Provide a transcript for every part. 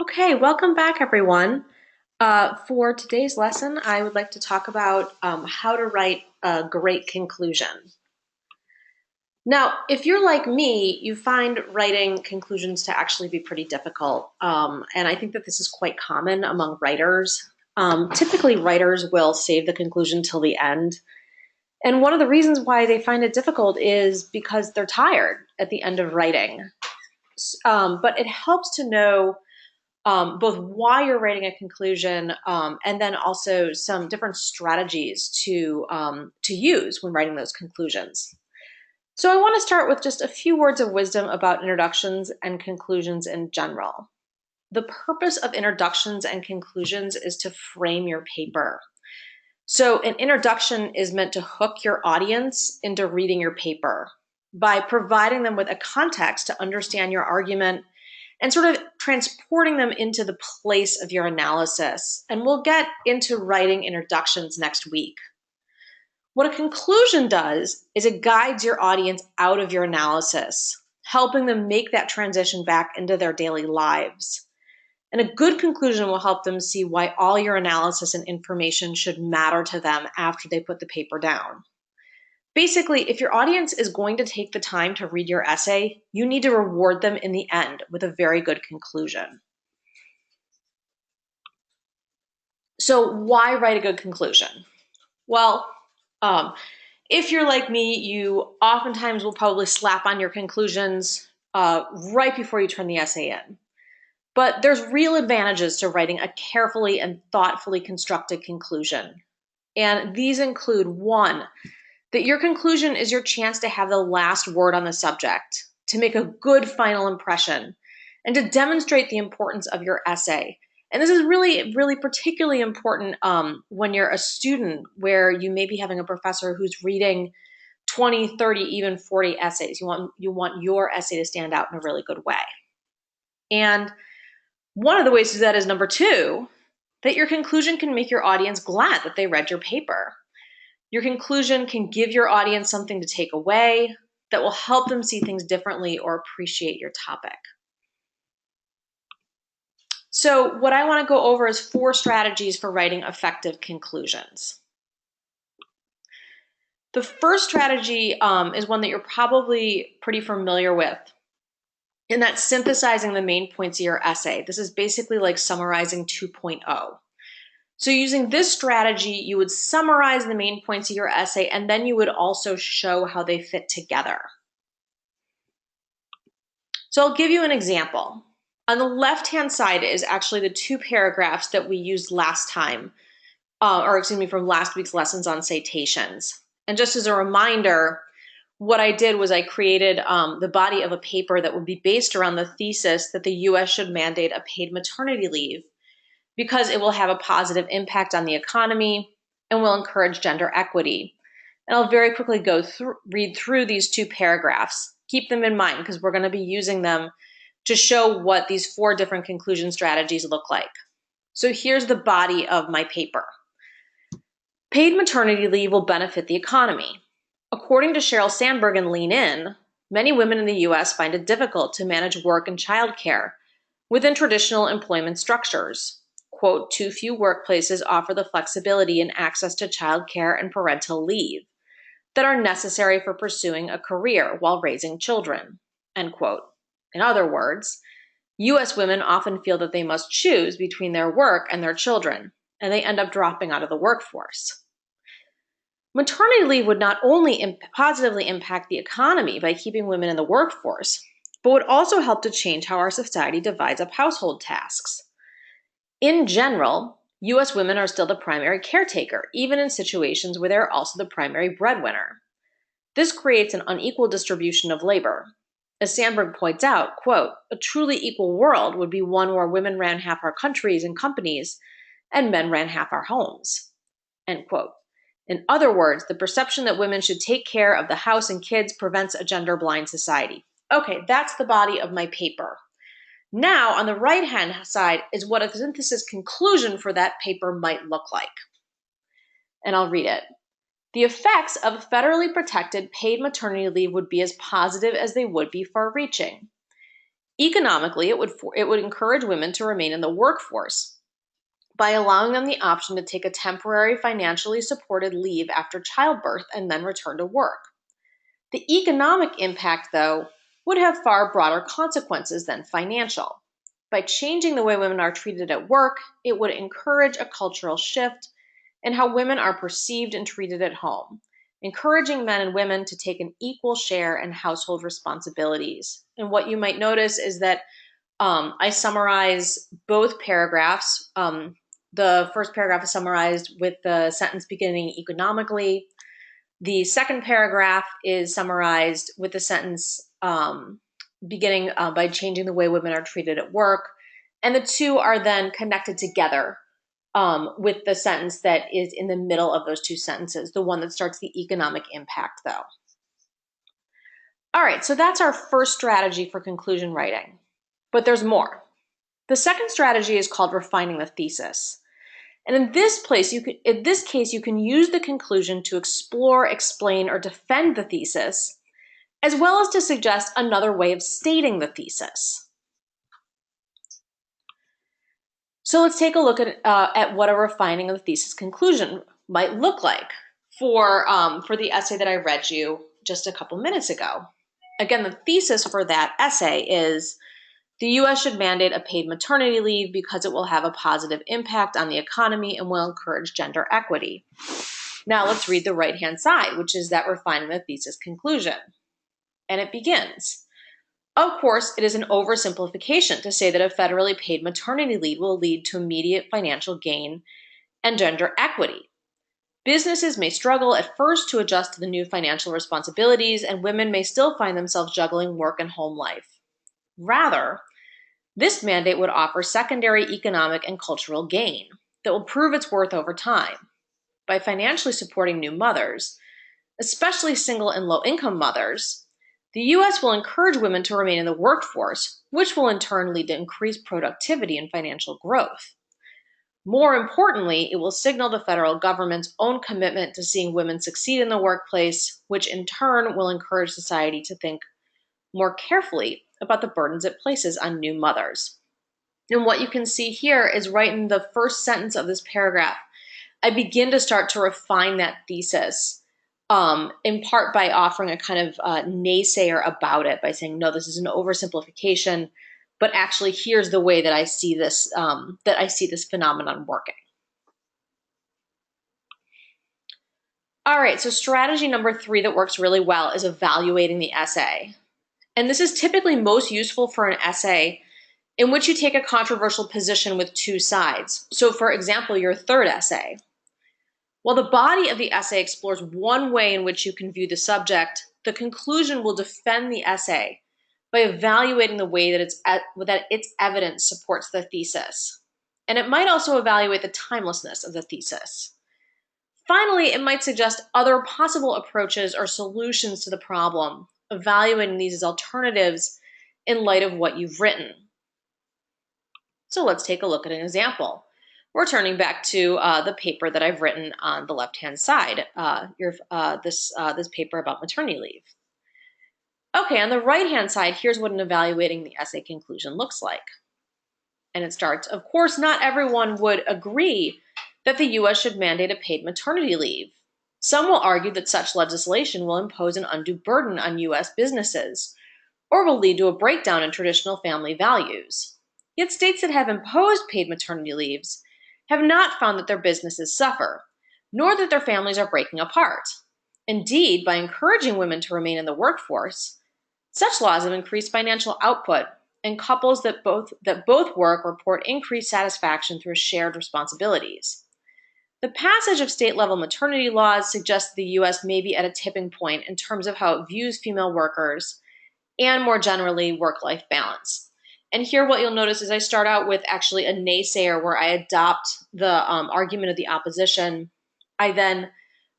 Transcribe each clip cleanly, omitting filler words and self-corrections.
Okay, welcome back, everyone. For today's lesson, I would like to talk about how to write a great conclusion. Now, if you're like me, you find writing conclusions to actually be pretty difficult. And I think that this is quite common among writers. Typically, writers will save the conclusion till the end. And one of the reasons why they find it difficult is because they're tired at the end of writing. But it helps to know both why you're writing a conclusion and then also some different strategies to use when writing those conclusions. So I want to start with just a few words of wisdom about introductions and conclusions in general. The purpose of introductions and conclusions is to frame your paper. So an introduction is meant to hook your audience into reading your paper by providing them with a context to understand your argument and sort of transporting them into the place of your analysis. And we'll get into writing introductions next week. What a conclusion does is it guides your audience out of your analysis, helping them make that transition back into their daily lives. And a good conclusion will help them see why all your analysis and information should matter to them after they put the paper down. Basically, if your audience is going to take the time to read your essay, you need to reward them in the end with a very good conclusion. So why write a good conclusion? Well, if you're like me, you oftentimes will probably slap on your conclusions right before you turn the essay in. But there's real advantages to writing a carefully and thoughtfully constructed conclusion. And these include, one, that your conclusion is your chance to have the last word on the subject, to make a good final impression, and to demonstrate the importance of your essay. And this is really particularly important when you're a student where you may be having a professor who's reading 20, 30, even 40 essays. You want your essay to stand out in a really good way. And one of the ways to do that is number two, that your conclusion can make your audience glad that they read your paper. Your conclusion can give your audience something to take away that will help them see things differently or appreciate your topic. So what I want to go over is 4 strategies for writing effective conclusions. The first strategy is one that you're probably pretty familiar with, and that's synthesizing the main points of your essay. This is basically like summarizing 2.0. So using this strategy, you would summarize the main points of your essay, and then you would also show how they fit together. So I'll give you an example. On the left-hand side is actually the 2 paragraphs that we used last time, from last week's lessons on citations. And just as a reminder, what I did was I created the body of a paper that would be based around the thesis that the US should mandate a paid maternity leave because it will have a positive impact on the economy and will encourage gender equity. And I'll very quickly read through these 2 paragraphs. Keep them in mind because we're going to be using them to show what these 4 different conclusion strategies look like. So here's the body of my paper. Paid maternity leave will benefit the economy. According to Sheryl Sandberg in Lean In, many women in the US find it difficult to manage work and childcare within traditional employment structures. Quote, too few workplaces offer the flexibility and access to childcare and parental leave that are necessary for pursuing a career while raising children, end quote. In other words, US women often feel that they must choose between their work and their children, and they end up dropping out of the workforce. Maternity leave would not only positively impact the economy by keeping women in the workforce, but would also help to change how our society divides up household tasks. In general, US women are still the primary caretaker, even in situations where they're also the primary breadwinner. This creates an unequal distribution of labor. As Sandberg points out, quote, a truly equal world would be one where women ran half our countries and companies and men ran half our homes, end quote. In other words, the perception that women should take care of the house and kids prevents a gender-blind society. Okay, that's the body of my paper. Now, on the right-hand side is what a synthesis conclusion for that paper might look like. And I'll read it. The effects of federally protected paid maternity leave would be as positive as they would be far-reaching. Economically, it would encourage women to remain in the workforce by allowing them the option to take a temporary financially supported leave after childbirth and then return to work. The economic impact, though, would have far broader consequences than financial. By changing the way women are treated at work, it would encourage a cultural shift in how women are perceived and treated at home, encouraging men and women to take an equal share in household responsibilities. And what you might notice is that I summarize both paragraphs. The first paragraph is summarized with the sentence beginning economically. The second paragraph is summarized with the sentence beginning by changing the way women are treated at work. And the two are then connected together with the sentence that is in the middle of those two sentences, the one that starts the economic impact, though. All right, so that's our first strategy for conclusion writing. But there's more. The second strategy is called refining the thesis. And in this case, you can use the conclusion to explore, explain, or defend the thesis, as well as to suggest another way of stating the thesis. So let's take a look at what a refining of the thesis conclusion might look like for the essay that I read you just a couple minutes ago. Again, the thesis for that essay is the U.S. should mandate a paid maternity leave because it will have a positive impact on the economy and will encourage gender equity. Now let's read the right-hand side, which is that refining the thesis conclusion. And it begins. Of course, it is an oversimplification to say that a federally paid maternity leave will lead to immediate financial gain and gender equity. Businesses may struggle at first to adjust to the new financial responsibilities, and women may still find themselves juggling work and home life. Rather, this mandate would offer secondary economic and cultural gain that will prove its worth over time. By financially supporting new mothers, especially single and low-income mothers, the U.S. will encourage women to remain in the workforce, which will in turn lead to increased productivity and financial growth. More importantly, it will signal the federal government's own commitment to seeing women succeed in the workplace, which in turn will encourage society to think more carefully about the burdens it places on new mothers. And what you can see here is right in the first sentence of this paragraph, I begin to start to refine that thesis, in part by offering a kind of naysayer about it, by saying, no, this is an oversimplification, but actually here's the way that I see this, phenomenon working. All right, so strategy number 3 that works really well is evaluating the essay. And this is typically most useful for an essay in which you take a controversial position with two sides. So for example, your third essay. While the body of the essay explores one way in which you can view the subject, the conclusion will defend the essay by evaluating the way that its evidence supports the thesis. And it might also evaluate the timelessness of the thesis. Finally, it might suggest other possible approaches or solutions to the problem, evaluating these as alternatives in light of what you've written. So let's take a look at an example. We're turning back to the paper that I've written on the left-hand side, this paper about maternity leave. Okay, on the right-hand side, here's what an evaluating the essay conclusion looks like. And it starts, of course, not everyone would agree that the U.S. should mandate a paid maternity leave. Some will argue that such legislation will impose an undue burden on U.S. businesses, or will lead to a breakdown in traditional family values. Yet states that have imposed paid maternity leaves have not found that their businesses suffer, nor that their families are breaking apart. Indeed, by encouraging women to remain in the workforce, such laws have increased financial output, and couples that both work report increased satisfaction through shared responsibilities. The passage of state-level maternity laws suggests the U.S. may be at a tipping point in terms of how it views female workers and, more generally, work-life balance. And here what you'll notice is I start out with actually a naysayer where I adopt the argument of the opposition. I then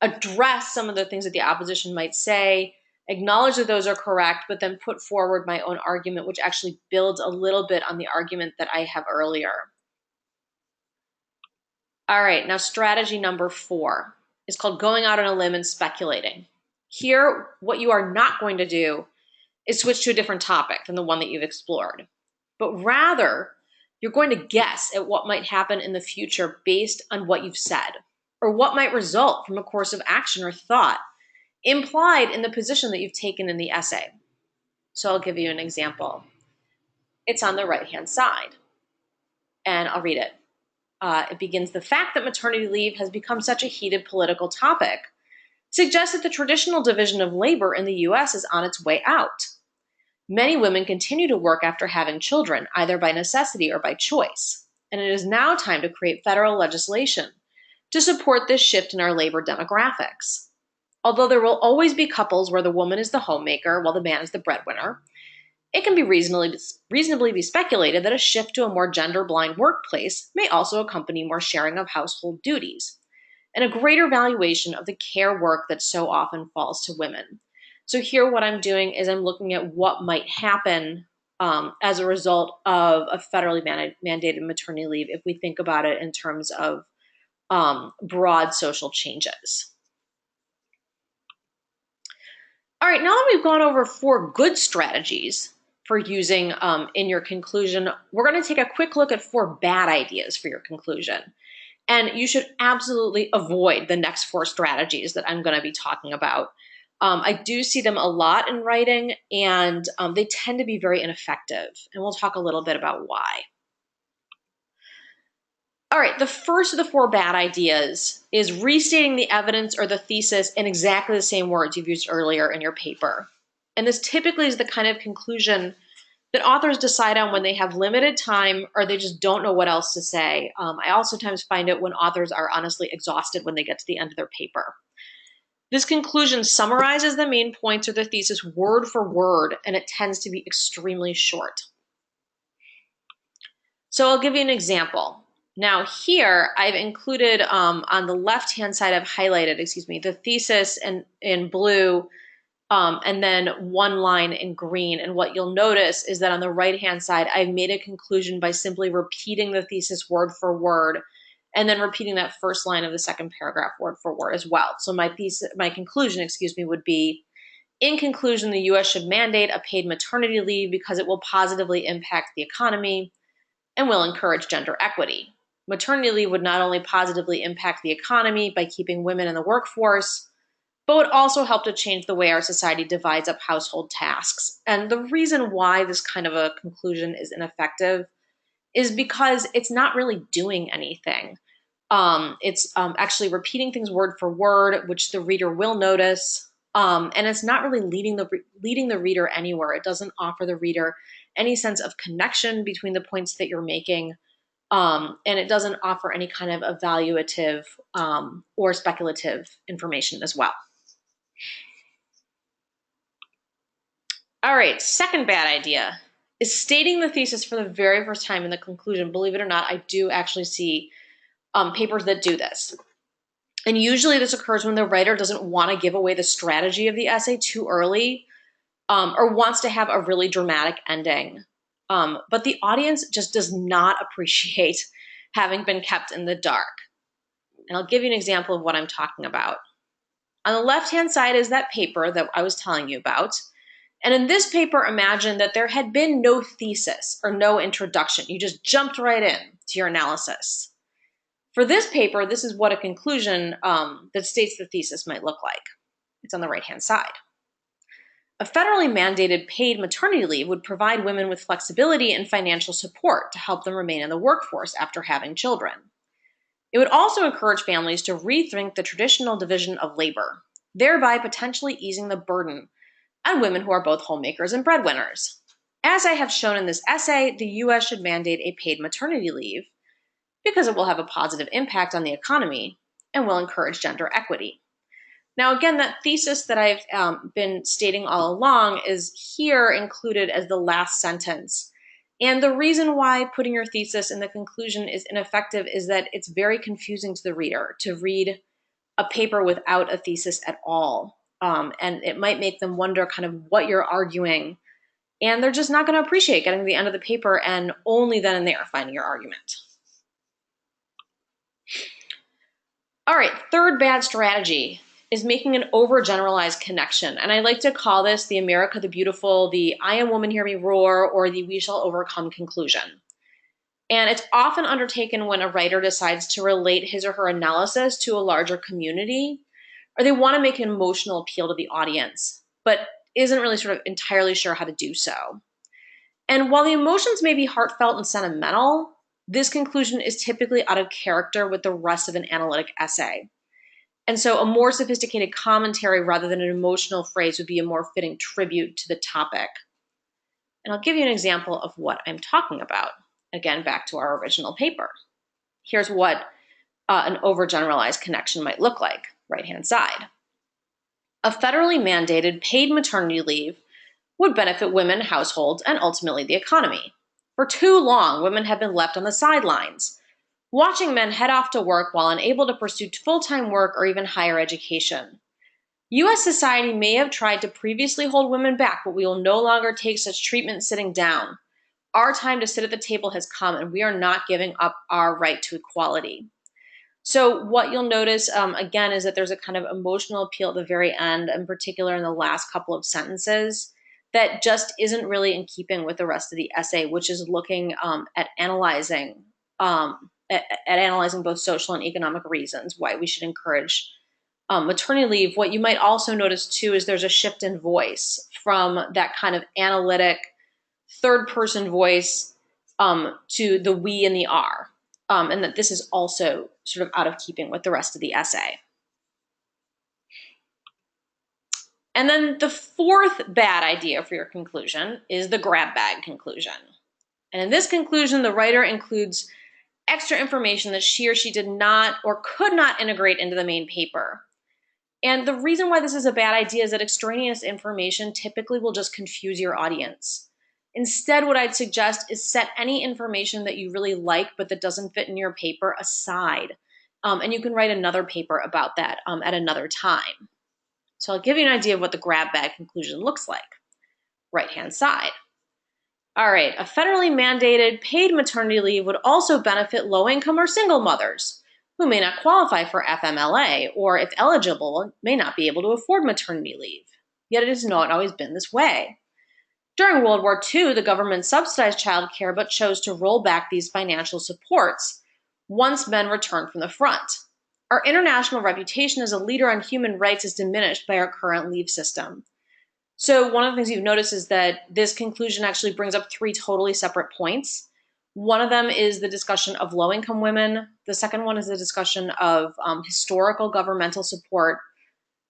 address some of the things that the opposition might say, acknowledge that those are correct, but then put forward my own argument, which actually builds a little bit on the argument that I have earlier. All right, now strategy number 4 is called going out on a limb and speculating. Here, what you are not going to do is switch to a different topic than the one that you've explored, but rather you're going to guess at what might happen in the future based on what you've said, or what might result from a course of action or thought implied in the position that you've taken in the essay. So I'll give you an example. It's on the right-hand side, and I'll read it. It begins, the fact that maternity leave has become such a heated political topic suggests that the traditional division of labor in the US is on its way out. Many women continue to work after having children, either by necessity or by choice, and it is now time to create federal legislation to support this shift in our labor demographics. Although there will always be couples where the woman is the homemaker while the man is the breadwinner, it can be reasonably be speculated that a shift to a more gender-blind workplace may also accompany more sharing of household duties and a greater valuation of the care work that so often falls to women. So here what I'm doing is I'm looking at what might happen as a result of a federally mandated maternity leave if we think about it in terms of broad social changes. All right, now that we've gone over 4 good strategies for using in your conclusion, we're going to take a quick look at 4 bad ideas for your conclusion. And you should absolutely avoid the next 4 strategies that I'm going to be talking about. I do see them a lot in writing, and they tend to be very ineffective. And we'll talk a little bit about why. All right, the first of the 4 bad ideas is restating the evidence or the thesis in exactly the same words you've used earlier in your paper. And this typically is the kind of conclusion that authors decide on when they have limited time or they just don't know what else to say. I also sometimes find it when authors are honestly exhausted when they get to the end of their paper. This conclusion summarizes the main points of the thesis word for word, and it tends to be extremely short. So I'll give you an example. Now here I've included on the left-hand side, I've highlighted, the thesis in blue, and then 1 line in green. And what you'll notice is that on the right-hand side, I've made a conclusion by simply repeating the thesis word for word, and then repeating that first line of the second paragraph word for word as well. So my conclusion, would be, in conclusion, the US should mandate a paid maternity leave because it will positively impact the economy and will encourage gender equity. Maternity leave would not only positively impact the economy by keeping women in the workforce, but would also help to change the way our society divides up household tasks. And the reason why this kind of a conclusion is ineffective is because it's not really doing anything. It's actually repeating things word for word, which the reader will notice, and it's not really leading the reader anywhere. It doesn't offer the reader any sense of connection between the points that you're making, and it doesn't offer any kind of evaluative or speculative information as well. All right, second bad idea is stating the thesis for the very first time in the conclusion. Believe it or not, I do actually see papers that do this. And usually this occurs when the writer doesn't want to give away the strategy of the essay too early, or wants to have a really dramatic ending. But the audience just does not appreciate having been kept in the dark. And I'll give you an example of what I'm talking about. On the left-hand side is that paper that I was telling you about. And in this paper, imagine that there had been no thesis or no introduction. You just jumped right in to your analysis. For this paper, this is what a conclusion that states the thesis might look like. It's on the right-hand side. A federally mandated paid maternity leave would provide women with flexibility and financial support to help them remain in the workforce after having children. It would also encourage families to rethink the traditional division of labor, thereby potentially easing the burden on women who are both homemakers and breadwinners. As I have shown in this essay, the US should mandate a paid maternity leave because it will have a positive impact on the economy and will encourage gender equity. Now, again, that thesis that I've been stating all along is here included as the last sentence. And the reason why putting your thesis in the conclusion is ineffective is that it's very confusing to the reader to read a paper without a thesis at all. And it might make them wonder kind of what you're arguing. And they're just not going to appreciate getting to the end of the paper and only then and there finding your argument. All right, third bad strategy is making an overgeneralized connection. And I like to call this the America the Beautiful, the I am woman, hear me roar, or the we shall overcome conclusion. And it's often undertaken when a writer decides to relate his or her analysis to a larger community, or they want to make an emotional appeal to the audience, but isn't really sort of entirely sure how to do so. And while the emotions may be heartfelt and sentimental, this conclusion is typically out of character with the rest of an analytic essay. And so a more sophisticated commentary rather than an emotional phrase would be a more fitting tribute to the topic. And I'll give you an example of what I'm talking about. Again, back to our original paper. Here's what an overgeneralized connection might look like, right-hand side. A federally mandated paid maternity leave would benefit women, households, and ultimately the economy. For too long, women have been left on the sidelines, watching men head off to work while unable to pursue full-time work or even higher education. U.S. society may have tried to previously hold women back, but we will no longer take such treatment sitting down. Our time to sit at the table has come, and we are not giving up our right to equality. So what you'll notice, again, is that there's a kind of emotional appeal at the very end, in particular in the last couple of sentences, that just isn't really in keeping with the rest of the essay, which is looking at analyzing both social and economic reasons why we should encourage maternity leave. What you might also notice too is there's a shift in voice from that kind of analytic third-person voice to the we and the are, and that this is also sort of out of keeping with the rest of the essay. And then the fourth bad idea for your conclusion is the grab bag conclusion. And in this conclusion, the writer includes extra information that she or she did not or could not integrate into the main paper. And the reason why this is a bad idea is that extraneous information typically will just confuse your audience. Instead, what I'd suggest is set any information that you really like but that doesn't fit in your paper aside. And you can write another paper about that at another time. So I'll give you an idea of what the grab bag conclusion looks like. Right-hand side. All right, a federally mandated paid maternity leave would also benefit low-income or single mothers who may not qualify for FMLA, or if eligible, may not be able to afford maternity leave. Yet it has not always been this way. During World War II, the government subsidized childcare but chose to roll back these financial supports once men returned from the front. Our international reputation as a leader on human rights is diminished by our current leave system. So one of the things you've noticed is that this conclusion actually brings up three totally separate points. One of them is the discussion of low-income women. The second one is the discussion of historical governmental support.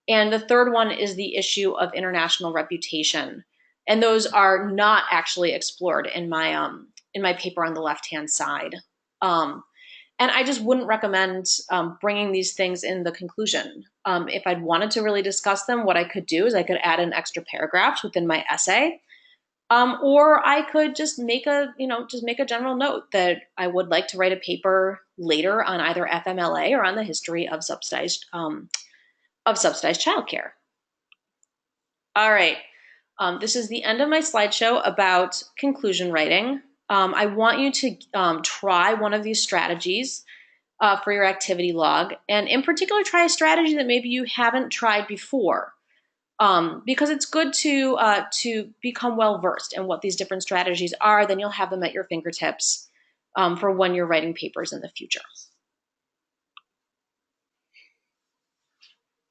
And the third one is the issue of international reputation. And those are not actually explored in my paper on the left-hand side. And I just wouldn't recommend bringing these things in the conclusion. If I'd wanted to really discuss them, what I could do is I could add in extra paragraphs within my essay, or I could just make a general note that I would like to write a paper later on either FMLA or on the history of subsidized childcare. All right, this is the end of my slideshow about conclusion writing. I want you to try one of these strategies for your activity log, and in particular, try a strategy that maybe you haven't tried before, because it's good to become well-versed in what these different strategies are. Then you'll have them at your fingertips for when you're writing papers in the future.